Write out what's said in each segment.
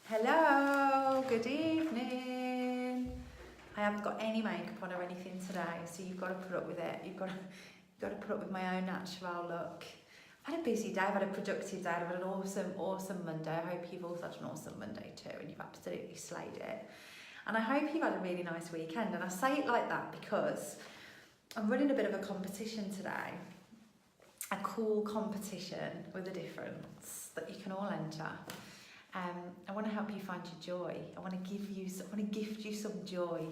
Hello, good evening. I haven't got any makeup on or anything today, so you've got to put up with it. You've got to put up with my own natural look. I've had a busy day, I've had a productive day, I've had an awesome Monday. I hope you've also had an awesome Monday too, and you've absolutely slayed it. And I hope you've had a really nice weekend. And I say it like that because I'm running a bit of a competition today. A cool competition with a difference that you can all enter. I want to help you find your joy. I want to gift you some joy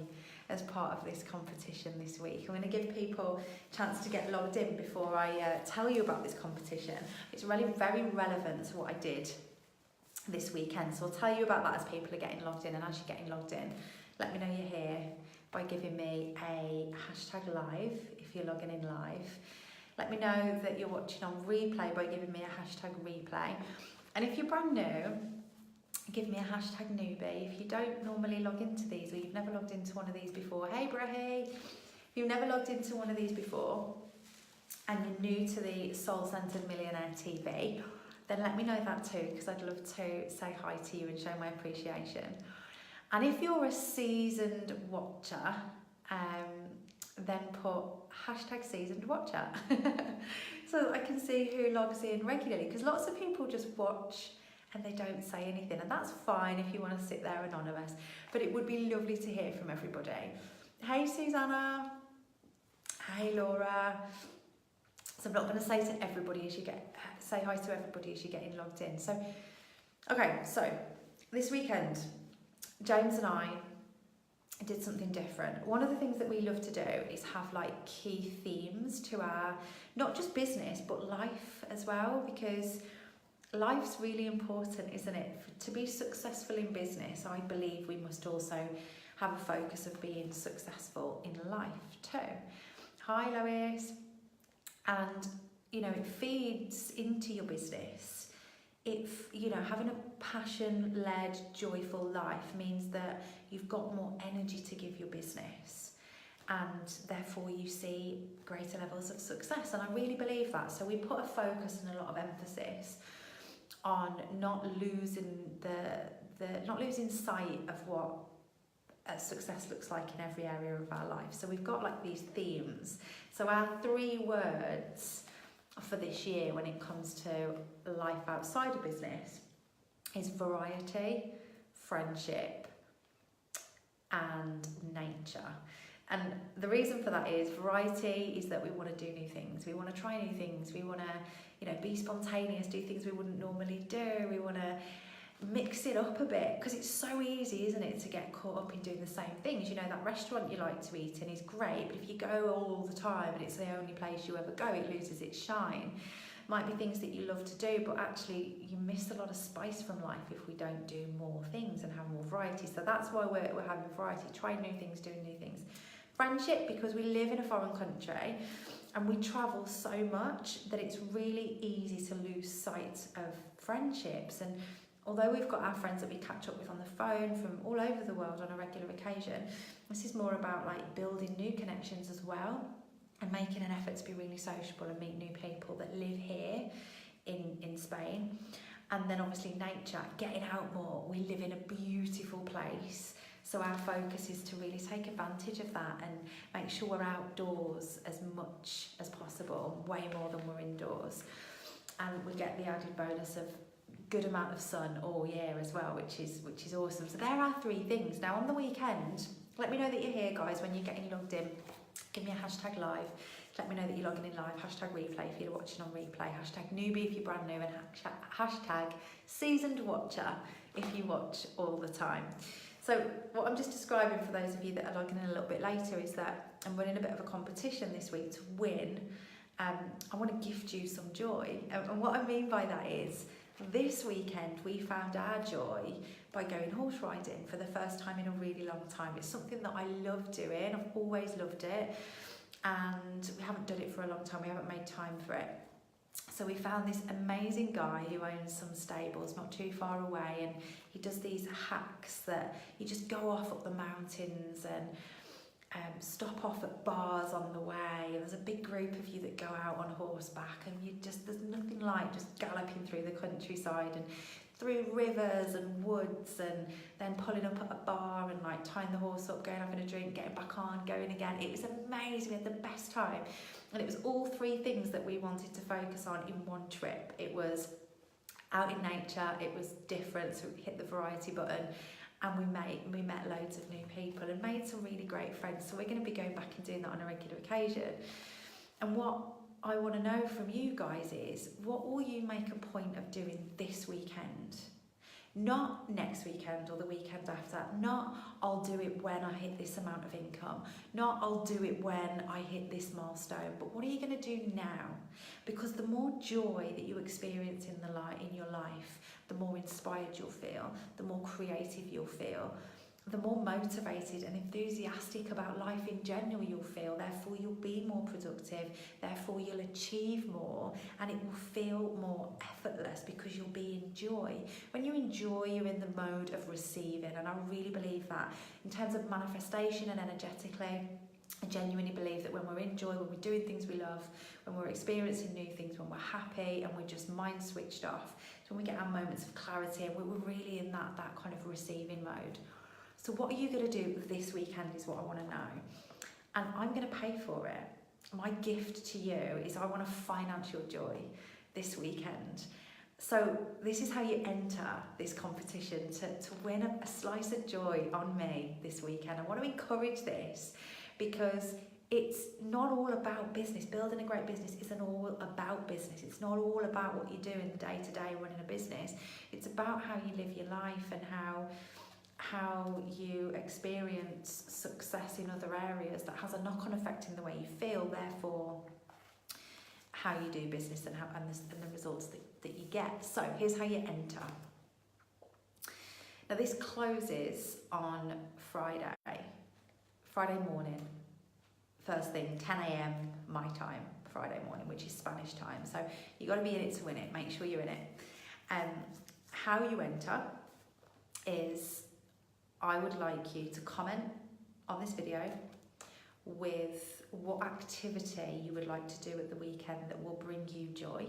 as part of this competition this week. I'm going to give people a chance to get logged in before I tell you about this competition. It's really very relevant to what I did this weekend. So I'll tell you about that as people are getting logged in. And as you're getting logged in, let me know you're here by giving me a hashtag live if you're logging in live. Let me know that you're watching on replay by giving me a hashtag replay. And if you're brand new, give me a hashtag newbie. If you don't normally log into these or you've never logged into one of these before, hey Brahy, if you've never logged into one of these before and you're new to the Soul-Centered Millionaire TV, then let me know that too, because I'd love to say hi to you and show my appreciation. And if you're a seasoned watcher, then put hashtag seasoned watcher so that I can see who logs in regularly, because lots of people just watch and they don't say anything, and that's fine if you want to sit there anonymous, but it would be lovely to hear from everybody. Hey Susanna, hey Laura. So I'm not going to say to everybody as you say hi to everybody as you're getting logged in. So okay, so this weekend James and I did something different. One of the things that we love to do is have like key themes to our, not just business, but life as well, because life's really important, isn't it? To be successful in business, I believe we must also have a focus of being successful in life too. Hi Lois. And, you know, it feeds into your business. If, you know, having a passion-led, joyful life means that you've got more energy to give your business, and therefore you see greater levels of success. And I really believe that. So we put a focus and a lot of emphasis on not losing not losing sight of what success looks like in every area of our life. So we've got like these themes. So our 3 words for this year when it comes to life outside of business is variety, friendship, and nature. And the reason for that is variety is that we want to do new things. We want to try new things. We want to, you know, be spontaneous, do things we wouldn't normally do. We want to mix it up a bit, because it's so easy, isn't it, to get caught up in doing the same things. You know, that restaurant you like to eat in is great, but if you go all the time and it's the only place you ever go, it loses its shine. Might be things that you love to do, but actually you miss a lot of spice from life if we don't do more things and have more variety. So that's why we're having variety, trying new things, doing new things. Friendship, because we live in a foreign country and we travel so much that it's really easy to lose sight of friendships. And although we've got our friends that we catch up with on the phone from all over the world on a regular occasion, this is more about like building new connections as well, and making an effort to be really sociable and meet new people that live here in Spain. And then obviously nature, getting out more. We live in a beautiful place, so our focus is to really take advantage of that and make sure we're outdoors as much as possible, way more than we're indoors. And we get the added bonus of good amount of sun all year as well, which is awesome. So there are 3 things. Now on the weekend, let me know that you're here, guys, when you're getting logged in. Give me a hashtag live. Let me know that you're logging in live. Hashtag replay if you're watching on replay. Hashtag newbie if you're brand new. And hashtag seasoned watcher if you watch all the time. So what I'm just describing for those of you that are logging in a little bit later is that I'm running a bit of a competition this week to win. I want to gift you some joy. And what I mean by that is, this weekend we found our joy by going horse riding for the first time in a really long time. It's something that I love doing. I've always loved it, and we haven't done it for a long time. We haven't made time for it. So we found this amazing guy who owns some stables not too far away, and he does these hacks that you just go off up the mountains and stop off at bars on the way. There's a big group of you that go out on horseback, and there's nothing like just galloping through the countryside and through rivers and woods, and then pulling up at a bar and like tying the horse up, going having a drink, getting back on, going again. It was amazing. We had the best time, and it was all three things that we wanted to focus on in one trip. It was out in nature, it was different, so we hit the variety button, and we met loads of new people and made some really great friends. So we're going to be going back and doing that on a regular occasion. And what I want to know from you guys is, what will you make a point of doing this weekend? Not next weekend or the weekend after. Not I'll do it when I hit this amount of income. Not I'll do it when I hit this milestone. But what are you going to do now? Because the more joy that you experience in your life, the more inspired you'll feel, the more creative you'll feel, the more motivated and enthusiastic about life in general you'll feel. Therefore, you'll be more productive. Therefore, you'll achieve more, and it will feel more effortless because you'll be in joy. When you enjoy, you're in the mode of receiving, and I really believe that. In terms of manifestation and energetically, I genuinely believe that when we're in joy, when we're doing things we love, when we're experiencing new things, when we're happy and we're just mind switched off, so when we get our moments of clarity and we're really in that kind of receiving mode. So what are you going to do this weekend is what I want to know. And I'm going to pay for it. My gift to you is I want a financial joy this weekend. So this is how you enter this competition to win a slice of joy on me this weekend. I want to encourage this because it's not all about business. Building a great business isn't all about business. It's not all about what you do in the day-to-day running a business. It's about how you live your life and how you experience success in other areas that has a knock-on effect in the way you feel, therefore how you do business and the results that you get. So here's how you enter. Now this closes on Friday morning, first thing, 10 a.m. my time, Friday morning, which is Spanish time. So you've got to be in it to win it. Make sure you're in it. How you enter is, I would like you to comment on this video with what activity you would like to do at the weekend that will bring you joy.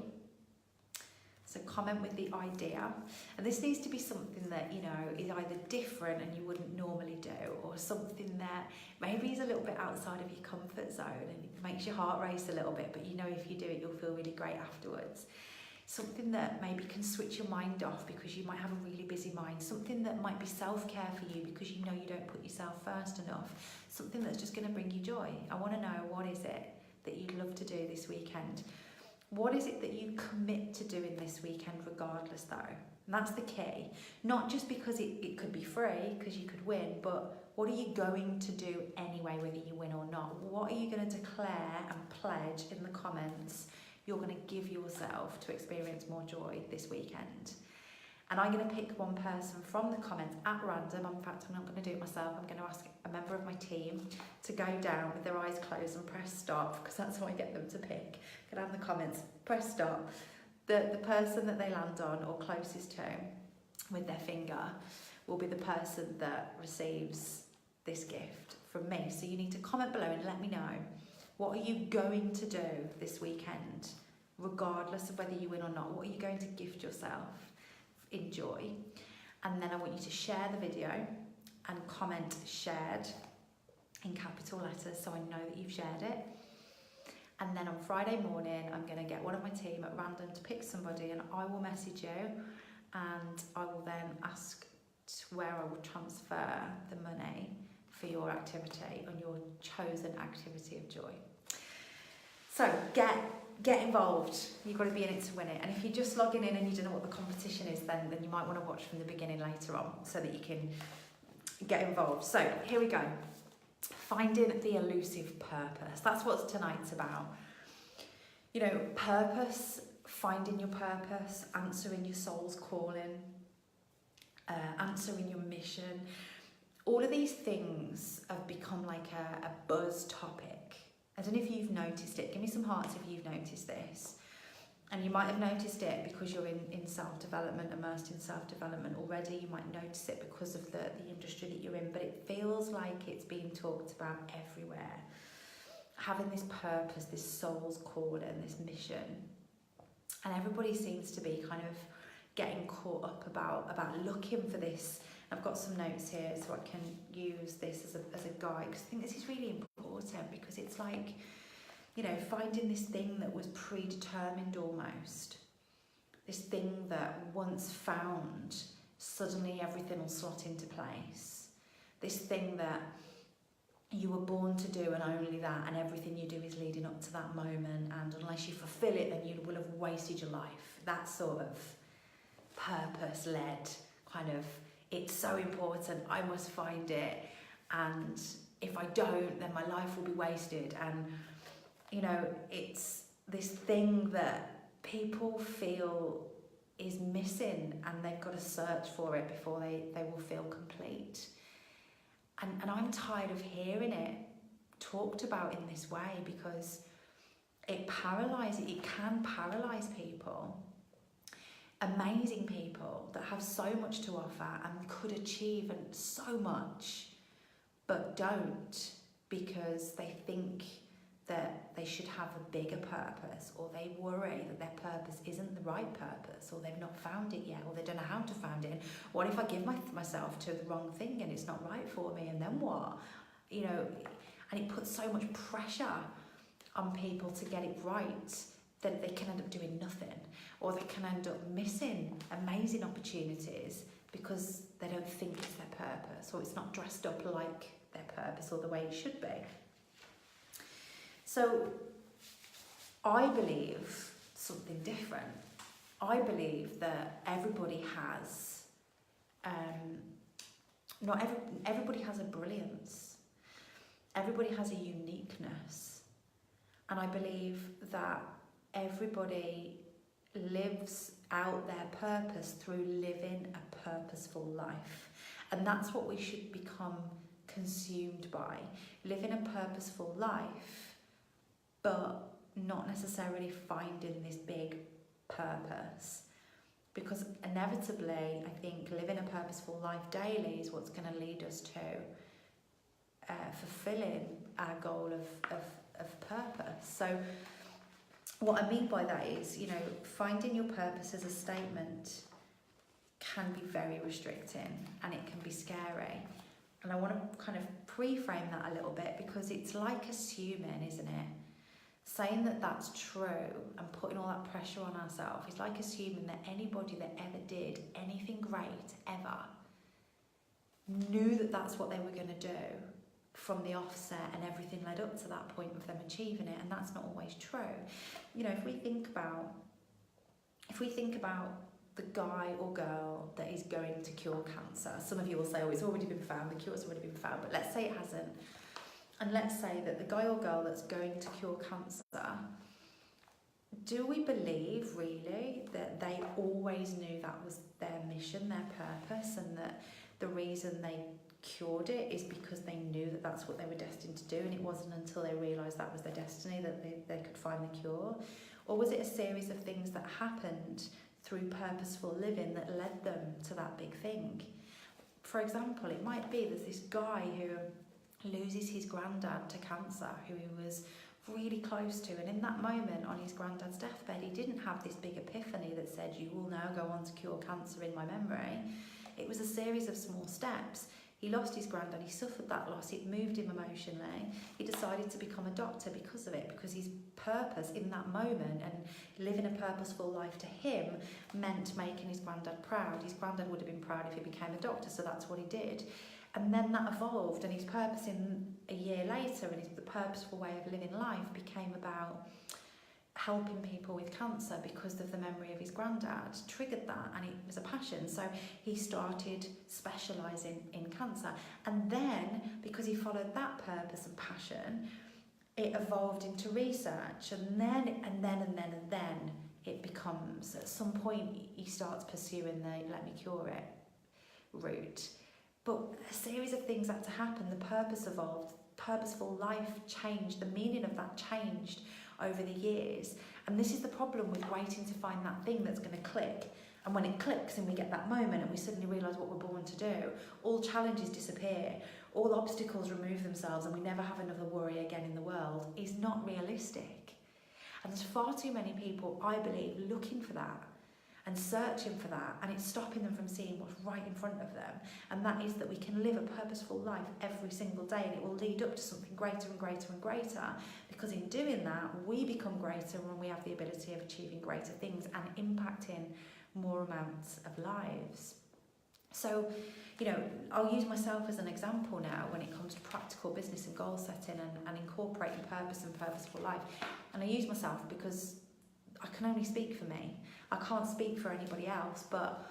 So comment with the idea, and this needs to be something that, you know, is either different and you wouldn't normally do, or something that maybe is a little bit outside of your comfort zone and it makes your heart race a little bit, but you know if you do it you'll feel really great afterwards. Something that maybe can switch your mind off because you might have a really busy mind. Something that might be self-care for you because you know you don't put yourself first enough. Something that's just going to bring you joy. I want to know, what is it that you'd love to do this weekend? What is it that you commit to doing this weekend regardless though? And that's the key. Not just because it could be free, because you could win, but what are you going to do anyway, whether you win or not? What are you going to declare and pledge in the comments you're going to give yourself to experience more joy this weekend? And I'm going to pick one person from the comments at random. In fact, I'm not going to do it myself. I'm going to ask a member of my team to go down with their eyes closed and press stop, because that's how I get them to pick. Get out in the comments, press stop. The person that they land on or closest to with their finger will be the person that receives this gift from me. So you need to comment below and let me know, what are you going to do this weekend, regardless of whether you win or not? What are you going to gift yourself in joy? And then I want you to share the video and comment shared in capital letters so I know that you've shared it. And then on Friday morning, I'm going to get one of my team at random to pick somebody, and I will message you, and I will then ask where I will transfer the money for your activity on your chosen activity of joy. So get involved. You've got to be in it to win it. And if you're just logging in and you don't know what the competition is, then you might want to watch from the beginning later on so that you can get involved. So here we go. Finding the elusive purpose. That's what tonight's about. You know, purpose, finding your purpose, answering your soul's calling, answering your mission. All of these things have become like a buzz topic. I don't know if you've noticed it. Give me some hearts if you've noticed this. And you might have noticed it because you're in self-development, immersed in self-development already. You might notice it because of the industry that you're in, but it feels like it's being talked about everywhere. Having this purpose, this soul's calling, this mission. And everybody seems to be kind of getting caught up about looking for this. I've got some notes here so I can use this as a guide, because I think this is really important, because it's like, you know, finding this thing that was predetermined almost, this thing that once found, suddenly everything will slot into place, this thing that you were born to do and only that, and everything you do is leading up to that moment, and unless you fulfill it then you will have wasted your life. That sort of purpose-led kind of, it's so important, I must find it, and if I don't then my life will be wasted. And you know, it's this thing that people feel is missing, and they've got to search for it before they will feel complete. And I'm tired of hearing it talked about in this way, because it can paralyze people, amazing people that have so much to offer and could achieve and so much, but don't, because they think that they should have a bigger purpose, or they worry that their purpose isn't the right purpose, or they've not found it yet, or they don't know how to find it. What if I give myself to the wrong thing and it's not right for me, and then what? You know, and it puts so much pressure on people to get it right that they can end up doing nothing, or they can end up missing amazing opportunities because they don't think it's their purpose, or it's not dressed up like their purpose or the way it should be. So I believe something different. I believe that everybody has, everybody has a brilliance. Everybody has a uniqueness. And I believe that everybody lives out their purpose through living a purposeful life. And that's what we should become consumed by. Living a purposeful life, but not necessarily finding this big purpose. Because inevitably, I think living a purposeful life daily is what's going to lead us to fulfilling our goal of purpose. So what I mean by that is, you know, finding your purpose as a statement can be very restricting, and it can be scary. And I want to kind of pre-frame that a little bit, because it's like assuming, isn't it? Saying that that's true and putting all that pressure on ourselves is like assuming that anybody that ever did anything great ever knew that that's what they were going to do from the offset, and everything led up to that point of them achieving it, and that's not always true. You know, if we think about the guy or girl that is going to cure cancer, some of you will say, oh, it's already been found, the cure's already been found, but let's say it hasn't. And let's say that the guy or girl that's going to cure cancer, do we believe really that they always knew that was their mission, their purpose, and that the reason they cured it is because they knew that that's what they were destined to do, and it wasn't until they realised that was their destiny that they could find the cure? Or was it a series of things that happened through purposeful living that led them to that big thing? For example, it might be there's this guy who loses his granddad to cancer, who he was really close to, and in that moment on his granddad's deathbed, he didn't have this big epiphany that said, you will now go on to cure cancer in my memory. It was a series of small steps. He lost his granddad, he suffered that loss, it moved him emotionally. He decided to become a doctor because of it, because his purpose in that moment and living a purposeful life to him meant making his granddad proud. His granddad would have been proud if he became a doctor, so that's what he did. And then that evolved, and his purpose in a year later, and the purposeful way of living life became about helping people with cancer, because of the memory of his granddad triggered that, and it was a passion. So he started specialising in cancer, and then because he followed that purpose and passion, it evolved into research, and then it becomes, at some point he starts pursuing the let me cure it route. But a series of things had to happen. The purpose evolved, purposeful life changed, the meaning of that changed over the years. And this is the problem with waiting to find that thing that's going to click. And when it clicks and we get that moment and we suddenly realise what we're born to do, all challenges disappear, all obstacles remove themselves, and we never have another worry again in the world, is not realistic. And there's far too many people, I believe, looking for that. and searching for that, and it's stopping them from seeing what's right in front of them, and that is that we can live a purposeful life every single day, and it will lead up to something greater and greater and greater, because in doing that we become greater and we have the ability of achieving greater things and impacting more amounts of lives. So, you know, I'll use myself as an example now when it comes to practical business and goal setting and incorporating purpose and purposeful life. And I use myself because I can only speak for me. I can't speak for anybody else, but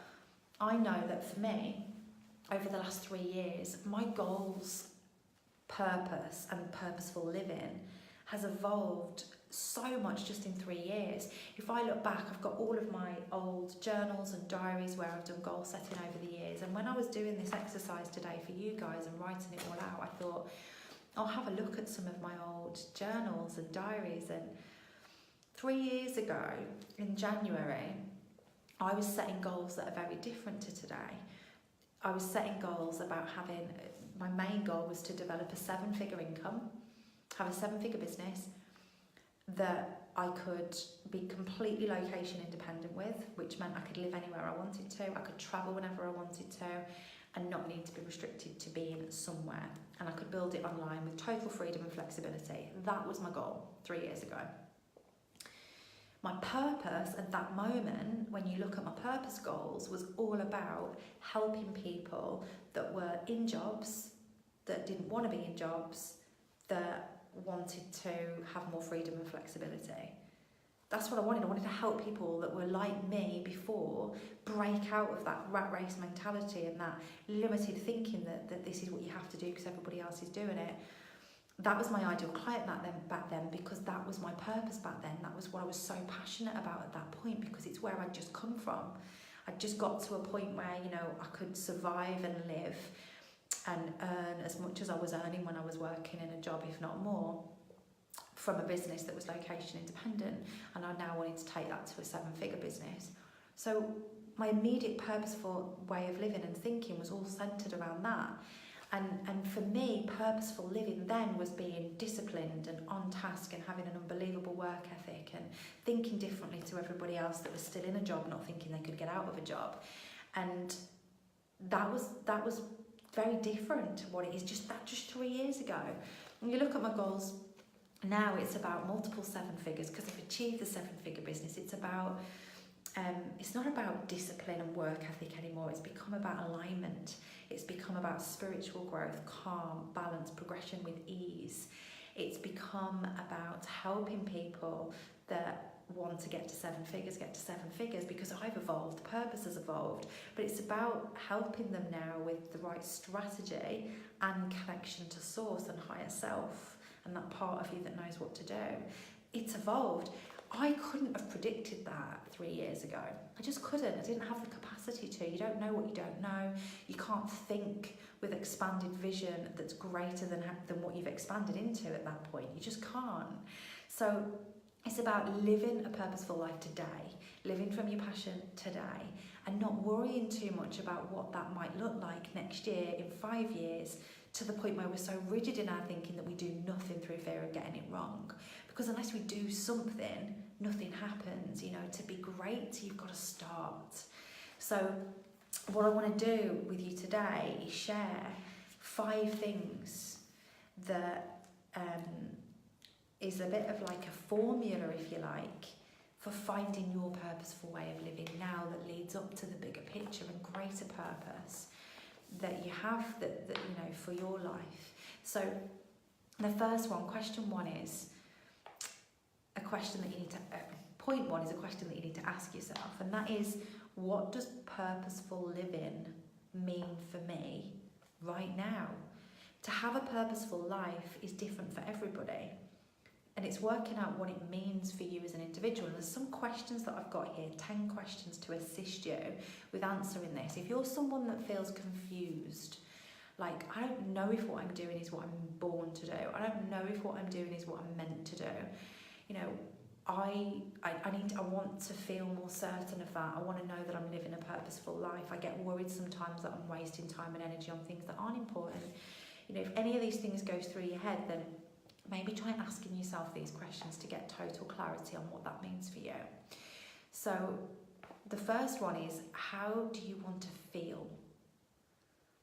I know that for me, over the last 3 years, my goals, purpose and purposeful living has evolved so much just in 3 years. If I look back, I've got all of my old journals and diaries where I've done goal setting over the years, and when I was doing this exercise today for you guys and writing it all out, I thought I'll have a look at some of my old journals and diaries. And 3 years ago in January, I was setting goals that are very different to today. I was setting goals about having, my main goal was to develop a 7-figure income, have a 7-figure business that I could be completely location independent with, which meant I could live anywhere I wanted to, I could travel whenever I wanted to, and not need to be restricted to being somewhere. And I could build it online with total freedom and flexibility. That was my goal 3 years ago. My purpose at that moment, when you look at my purpose goals, was all about helping people that were in jobs, that didn't want to be in jobs, that wanted to have more freedom and flexibility. That's what I wanted. I wanted to help people that were like me before break out of that rat race mentality and that limited thinking that this is what you have to do because everybody else is doing it. That was my ideal client back then because that was my purpose back then. That was what I was so passionate about at that point, because it's where I'd just come from. I'd just got to a point where, you know, I could survive and live and earn as much as I was earning when I was working in a job, if not more, from a business that was location independent, and I now wanted to take that to a 7-figure business. So my immediate purposeful way of living and thinking was all centred around that. And for me, purposeful living then was being disciplined and on task and having an unbelievable work ethic and thinking differently to everybody else that was still in a job, not thinking they could get out of a job. And that was very different to what it is just 3 years ago. When you look at my goals now, it's about multiple 7 figures, because I've achieved the 7-figure business. It's about it's not about discipline and work ethic anymore. It's become about alignment. It's become about spiritual growth, calm, balance, progression with ease. It's become about helping people that want to get to 7 figures, because I've evolved, purpose has evolved, but it's about helping them now with the right strategy and connection to source and higher self, and that part of you that knows what to do. It's evolved. I couldn't have predicted that 3 years ago. I just couldn't. I didn't have the capacity to. You don't know what you don't know. You can't think with expanded vision that's greater than what you've expanded into at that point. You just can't. So it's about living a purposeful life today, living from your passion today, and not worrying too much about what that might look like next year, in 5 years, to the point where we're so rigid in our thinking that we do nothing through fear of getting it wrong. Because unless we do something, nothing happens. You know, to be great, you've got to start. So what I want to do with you today is share 5 things that is a bit of like a formula, if you like, for finding your purposeful way of living now that leads up to the bigger picture and greater purpose that you have, that you know, for your life. So the first one, question 1 is a question that you need to, point 1 is a question that you need to ask yourself, and that is, what does purposeful living mean for me right now? To have a purposeful life is different for everybody, and it's working out what it means for you as an individual. And there's some questions that I've got here, 10 questions to assist you with answering this. If you're someone that feels confused, like, I don't know if what I'm doing is what I'm born to do, I don't know if what I'm doing is what I'm meant to do, you know, I want to feel more certain of that. I want to know that I'm living a purposeful life. I get worried sometimes that I'm wasting time and energy on things that aren't important. You know, if any of these things goes through your head, then maybe try asking yourself these questions to get total clarity on what that means for you. So The first one is, how do you want to feel?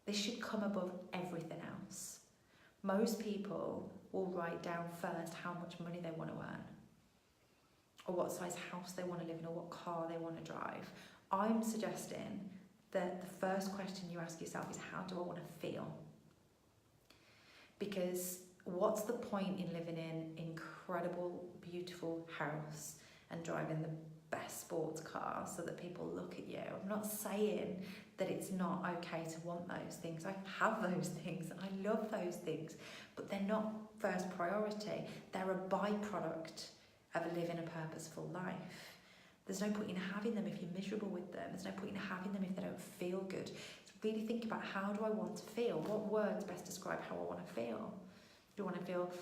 This should come above everything else. Most people will write down first how much money they want to earn, or what size house they want to live in, or what car they want to drive. I'm suggesting that the first question you ask yourself is, how do I want to feel? Because what's the point in living in incredible, beautiful house and driving the best sports car so that people look at you? I'm not saying that it's not okay to want those things. I have those things and I love those things, but they're not first priority. They're a byproduct of living a purposeful life. There's no point in having them if you're miserable with them. There's no point in having them if they don't feel good. So really think about, how do I want to feel? What words best describe how I want to feel? Do I want to feel,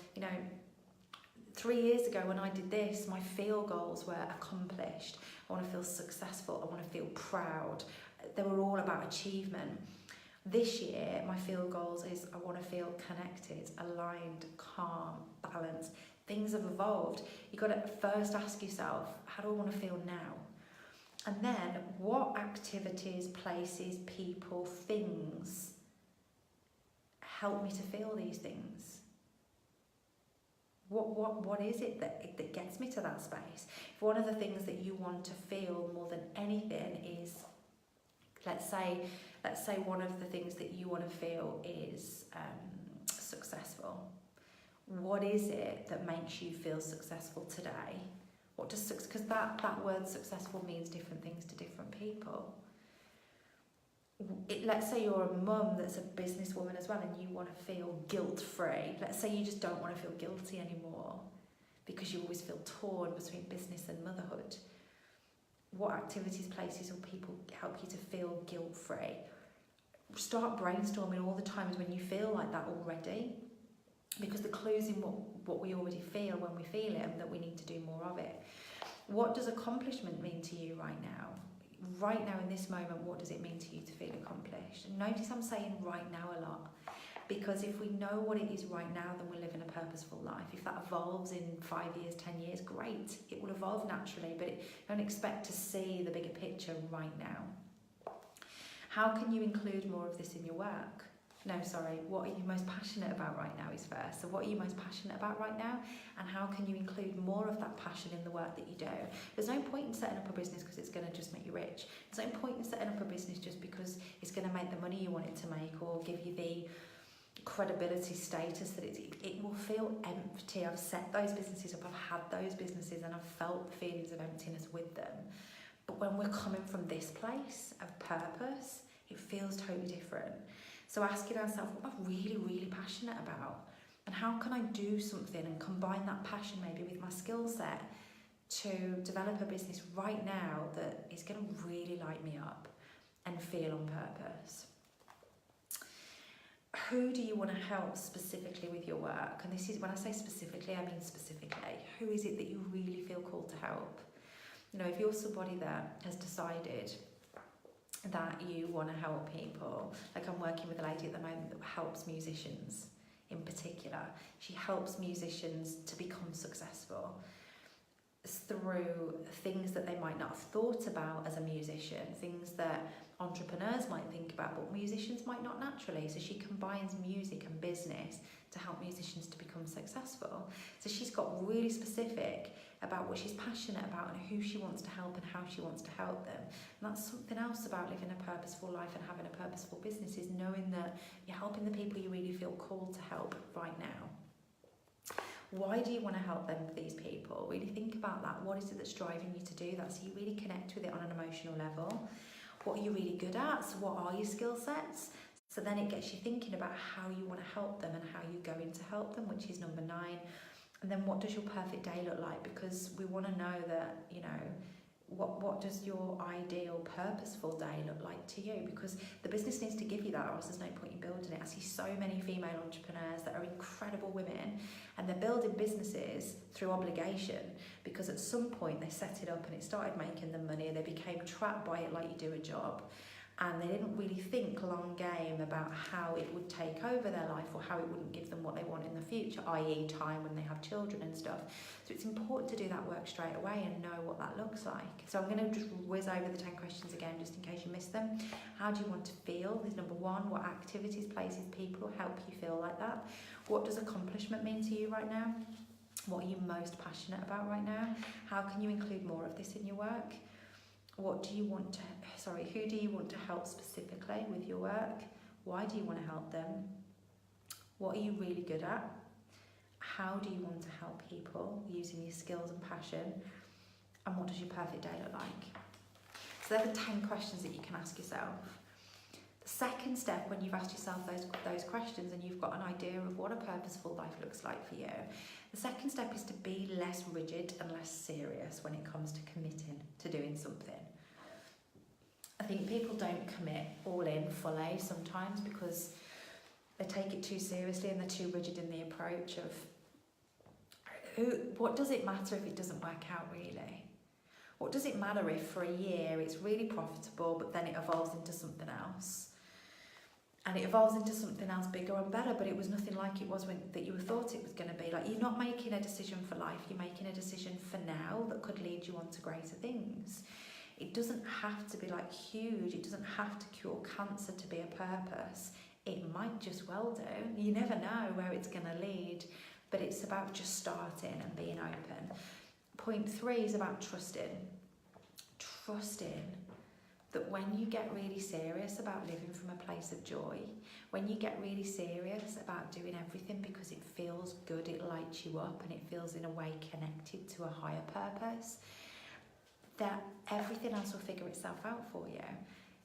3 years ago when I did this, my feel goals were accomplished. I want to feel successful. I want to feel proud. They were all about achievement. This year, my feel goals is I want to feel connected, aligned, calm, balanced. Things have evolved. You've got to first ask yourself, how do I want to feel now? And then, what activities, places, people, things help me to feel these things? What is it that gets me to that space? If one of the things that you want to feel more than anything is, let's say one of the things that you want to feel is successful. What is it that makes you feel successful today? What does, because that word successful means different things to different people. Let's say you're a mum that's a businesswoman as well and you want to feel guilt-free. Let's say you just don't want to feel guilty anymore because you always feel torn between business and motherhood. What activities, places or people help you to feel guilt-free? Start brainstorming all the times when you feel like that already, because the clue's in what we already feel when we feel it, and that we need to do more of it. What does accomplishment mean to you right now? Right now in this moment, what does it mean to you to feel accomplished? And notice I'm saying right now a lot, because if we know what it is right now, then we're living a purposeful life. If that evolves in 5 years, 10 years, great. It will evolve naturally, but don't expect to see the bigger picture right now. How can you include more of this in your work? What are you most passionate about right now is first. So what are you most passionate about right now? And how can you include more of that passion in the work that you do? There's no point in setting up a business because it's going to just make you rich. There's no point in setting up a business just because it's going to make the money you want it to make or give you the credibility status that it will feel empty. I've set those businesses up, I've had those businesses and I've felt the feelings of emptiness with them. But when we're coming from this place of purpose, it feels totally different. So asking ourselves, what am I really, really passionate about? And how can I do something and combine that passion maybe with my skill set to develop a business right now that is going to really light me up and feel on purpose? Who do you want to help specifically with your work? And this is, when I say specifically, I mean specifically. Who is it that you really feel called to help? If you're somebody that has decided that you want to help people, like I'm working with a lady at the moment that helps musicians in particular. She helps musicians to become successful through things that they might not have thought about as a musician, things that entrepreneurs might think about but musicians might not naturally. So she combines music and business to help musicians to become successful. So she's got really specific about what she's passionate about and who she wants to help and how she wants to help them. And that's something else about living a purposeful life and having a purposeful business, is knowing that you're helping the people you really feel called to help right now. Why do you want to help them, these people? Really think about that. What is it that's driving you to do that? So you really connect with it on an emotional level. What are you really good at? So what are your skill sets? So then it gets you thinking about how you want to help them and how you go in to help them, which is number 9. And then what does your perfect day look like? Because we want to know that, what does your ideal purposeful day look like to you? Because the business needs to give you that, or else there's no point in building it. I see so many female entrepreneurs that are incredible women and they're building businesses through obligation, because at some point they set it up and it started making them money and they became trapped by it like you do a job. and they didn't really think long game about how it would take over their life or how it wouldn't give them what they want in the future, i.e. time when they have children and stuff. So it's important to do that work straight away and know what that looks like. So I'm going to just whiz over the 10 questions again just in case you missed them. How do you want to feel is number one. What activities, places, people help you feel like that? What does accomplishment mean to you right now? What are you most passionate about right now? How can you include more of this in your work? What do you want to, who do you want to help specifically with your work? Why do you want to help them? What are you really good at? How do you want to help people using your skills and passion? And what does your perfect day look like? So they're the 10 questions that you can ask yourself. The second step, when you've asked yourself those questions and you've got an idea of what a purposeful life looks like for you, the second step is to be less rigid and less serious when it comes to committing to doing something. I think people don't commit all in fully sometimes because they take it too seriously and they're too rigid in the approach of what does it matter if it doesn't work out really? What does it matter if for a year it's really profitable but then it evolves into something else? And it evolves into something else bigger and better, but it was nothing like it was that you thought it was going to be. Like, you're not making a decision for life, you're making a decision for now that could lead you on to greater things. It doesn't have to be like huge, it doesn't have to cure cancer to be a purpose. It might just well do. You never know where it's going to lead, but it's about just starting and being open. Point 3 is about trusting. Trusting that when you get really serious about living from a place of joy, when you get really serious about doing everything because it feels good, it lights you up and it feels in a way connected to a higher purpose, that everything else will figure itself out for you.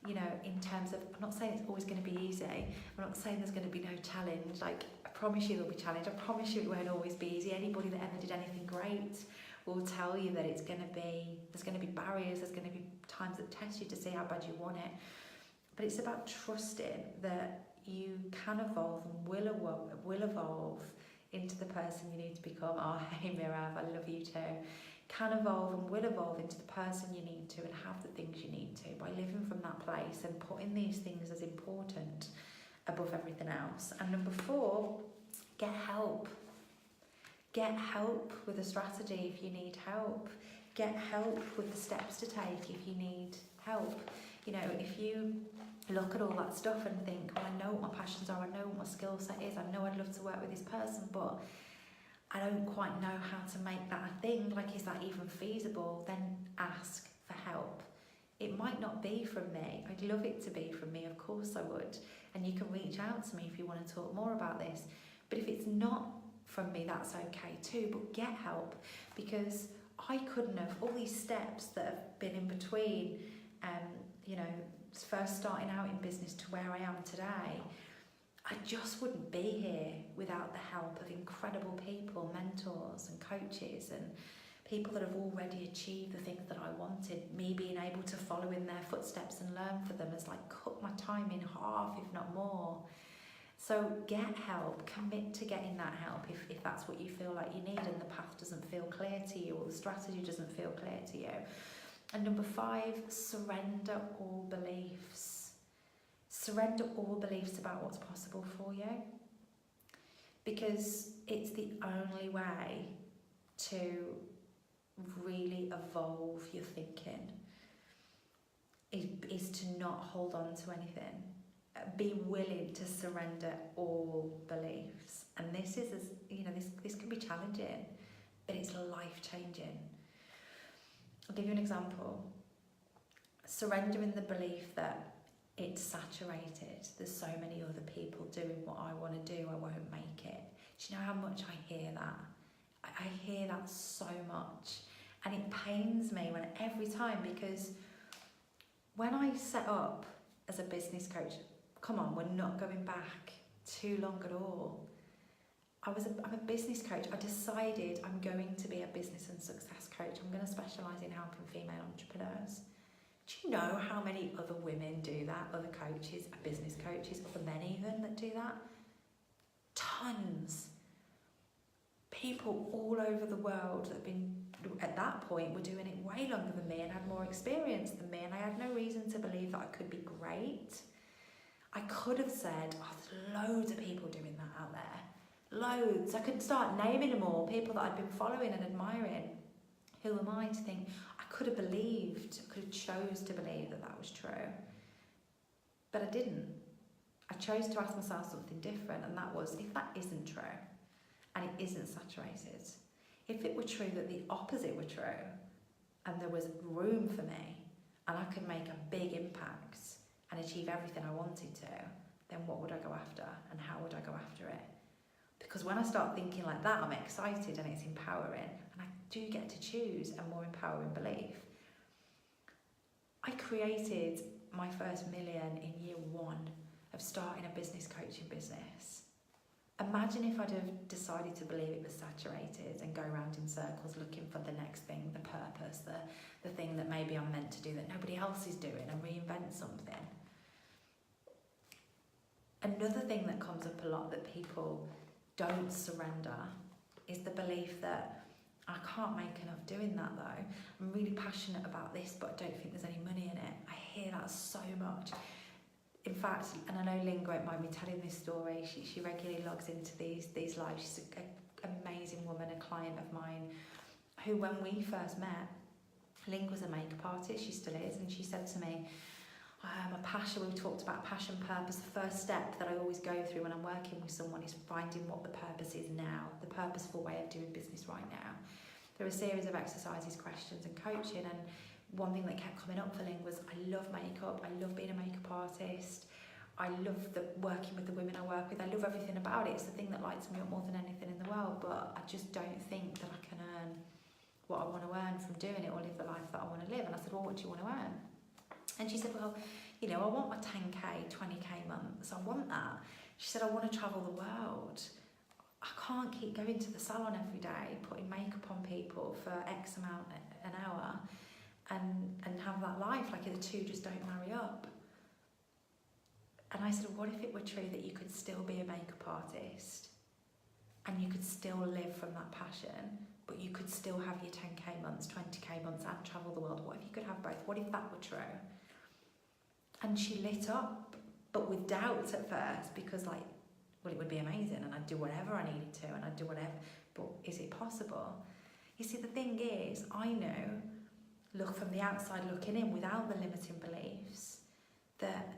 You know, in terms of, I'm not saying it's always going to be easy, I'm not saying there's going to be no challenge, like I promise you there'll be challenge, I promise you it won't always be easy. Anybody that ever did anything great will tell you that there's going to be barriers, there's going to be times that test you to see how bad you want it. But it's about trusting that you can evolve and will evolve into the person you need to become. Oh, hey Mirav, I love you too. Can evolve and will evolve into the person you need to and have the things you need to by living from that place and putting these things as important above everything else. And number 4, get help. Get help with a strategy if you need help. Get help with the steps to take if you need help. You know, if you look at all that stuff and think, well, I know what my passions are, I know what my skill set is, I know I'd love to work with this person, but I don't quite know how to make that a thing, like is that even feasible? Then ask for help. It might not be from me. I'd love it to be from me, of course I would. And you can reach out to me if you want to talk more about this. But if it's not from me, that's okay too, but get help, because I couldn't have, all these steps that have been in between, you know, first starting out in business to where I am today, I just wouldn't be here without the help of incredible people, mentors and coaches and people that have already achieved the things that I wanted. Me being able to follow in their footsteps and learn from them has like cut my time in half, if not more. So get help, commit to getting that help if that's what you feel like you need and the path doesn't feel clear to you or the strategy doesn't feel clear to you. And number 5, surrender all beliefs. Surrender all beliefs about what's possible for you, because it's the only way to really evolve your thinking is to not hold on to anything. Be willing to surrender all beliefs, and this is, you know, this can be challenging, but it's life-changing. I'll give you an example. Surrendering the belief that it's saturated, there's so many other people doing what I want to do, I won't make it. Do you know how much I hear that? I hear that so much, and it pains me every time, because when I set up as a business coach, come on, we're not going back too long at all. I'm a business coach. I decided I'm going to be a business and success coach. I'm going to specialise in helping female entrepreneurs. Do you know how many other women do that? Other coaches, business coaches, other men even that do that? Tons. people all over the world that have been, at that point, were doing it way longer than me and had more experience than me, and I had no reason to believe that I could be great. I could have said, oh, there's loads of people doing that out there. Loads. I could start naming them all, people that I'd been following and admiring. Who am I to think? I could have believed, I could have chose to believe that that was true. But I didn't. I chose to ask myself something different, and that was, if that isn't true, and it isn't saturated, if it were true that the opposite were true, and there was room for me, and I could make a big impact and achieve everything I wanted to, then what would I go after, and how would I go after it? Because when I start thinking like that, I'm excited and it's empowering, and I do get to choose a more empowering belief. I created my first million in year 1 of starting a business coaching business. Imagine if I'd have decided to believe it was saturated and go around in circles looking for the next thing, the purpose, the thing that maybe I'm meant to do that nobody else is doing, and reinvent something. Another thing that comes up a lot that people don't surrender is the belief that I can't make enough doing that though. I'm really passionate about this, but I don't think there's any money in it. I hear that so much. In fact, and I know Ling won't mind me telling this story, she regularly logs into these lives. She's an amazing woman, a client of mine, who when we first met, Ling was a makeup artist, she still is, and she said to me, my passion, we talked about passion, purpose. The first step that I always go through when I'm working with someone is finding what the purpose is now, the purposeful way of doing business right now. There are a series of exercises, questions and coaching, and one thing that kept coming up for Ling was, I love makeup, I love being a makeup artist, I love working with the women I work with, I love everything about it. It's the thing that lights me up more than anything in the world, but I just don't think that I can earn what I want to earn from doing it, or live the life that I want to live. And I said, well, what do you want to earn? And she said, well, you know, I want my 10k, 20k months, I want that. She said, I want to travel the world. I can't keep going to the salon every day, putting makeup on people for X amount an hour and have that life, like the two just don't marry up. And I said, what if it were true that you could still be a makeup artist and you could still live from that passion, but you could still have your 10k months, 20k months and travel the world? What if you could have both? What if that were true? And she lit up, but with doubts at first, because like, well, it would be amazing and I'd do whatever I needed to and I'd do whatever, but is it possible? You see, the thing is, I know, look from the outside looking in without the limiting beliefs, that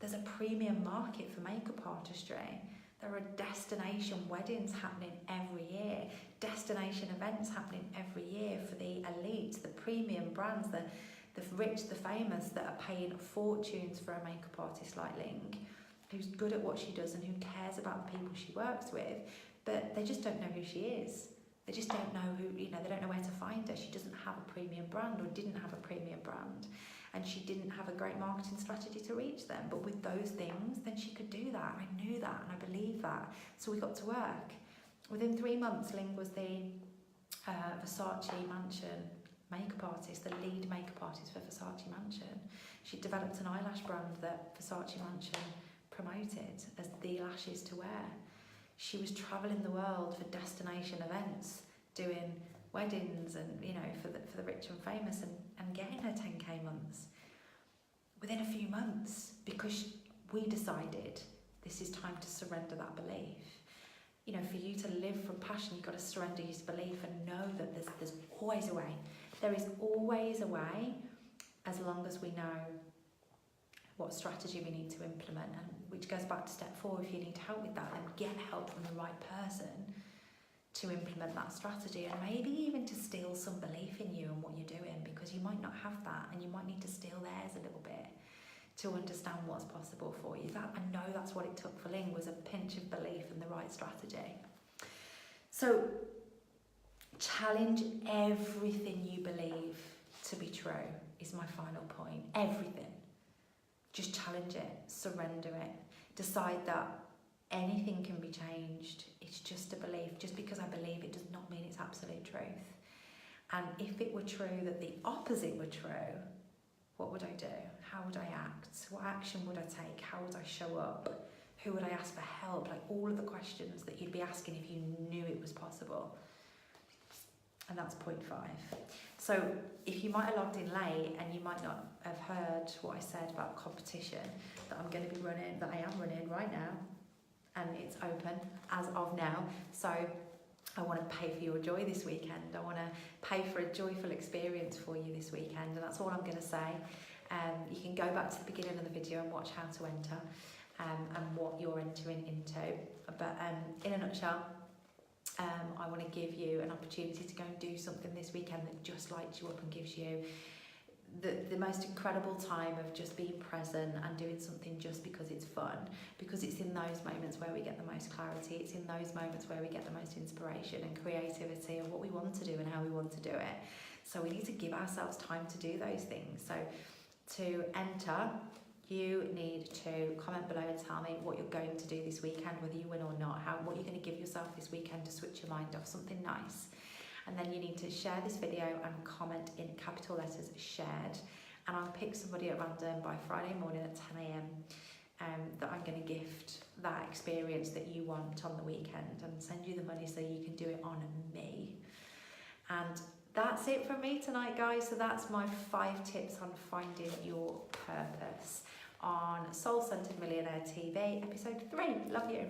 there's a premium market for makeup artistry. There are destination weddings happening every year, destination events happening every year for the elite, the premium brands, the rich, the famous, that are paying fortunes for a makeup artist like Ling, who's good at what she does and who cares about the people she works with, but they just don't know who she is. They just don't know who, you know, they don't know where to find her. She doesn't have a premium brand, or didn't have a premium brand, and she didn't have a great marketing strategy to reach them. But with those things, then she could do that. I knew that and I believed that. So we got to work. Within 3 months, Ling was the Versace Mansion makeup artist, the lead makeup artist for Versace Mansion. She developed an eyelash brand that Versace Mansion promoted as the lashes to wear. She was travelling the world for destination events, doing weddings and, you know, for the rich and famous, and getting her 10k months within a few months, because we decided this is time to surrender that belief. You know, for you to live from passion, you've got to surrender your belief and know that there's always a way. There is always a way, as long as we know what strategy we need to implement, and which goes back to step 4. If you need help with that, then get help from the right person to implement that strategy, and maybe even to steal some belief in you and what you're doing, because you might not have that and you might need to steal theirs a little bit to understand what's possible for you. That, I know that's what it took for Ling, was a pinch of belief and the right strategy. So challenge everything you believe to be true is my final point. Everything. Just challenge it, surrender it. Decide that anything can be changed. It's just a belief. Just because I believe it does not mean it's absolute truth. And if it were true that the opposite were true, what would I do? How would I act? What action would I take? How would I show up? Who would I ask for help? Like all of the questions that you'd be asking if you knew it was possible. And that's point 5. So if you might have logged in late and you might not have heard what I said about competition that I'm going to be running, that I am running right now, and it's open as of now. So I want to pay for your joy this weekend. I want to pay for a joyful experience for you this weekend, and that's all I'm going to say. You can go back to the beginning of the video and watch how to enter and what you're entering into. But in a nutshell, I want to give you an opportunity to go and do something this weekend that just lights you up and gives you the most incredible time of just being present and doing something just because it's fun, because it's in those moments where we get the most clarity. It's in those moments where we get the most inspiration and creativity of what we want to do and how we want to do it. So we need to give ourselves time to do those things. So to enter, you need to comment below and tell me what you're going to do this weekend, whether you win or not, what you're going to give yourself this weekend to switch your mind off, something nice. And then you need to share this video and comment in capital letters shared, and I'll pick somebody at random by Friday morning at 10 a.m. That I'm going to gift that experience that you want on the weekend and send you the money so you can do it on me. And that's it from me tonight, guys. So that's my 5 tips on finding your purpose on Soul Centered Millionaire TV, episode 3. Love you.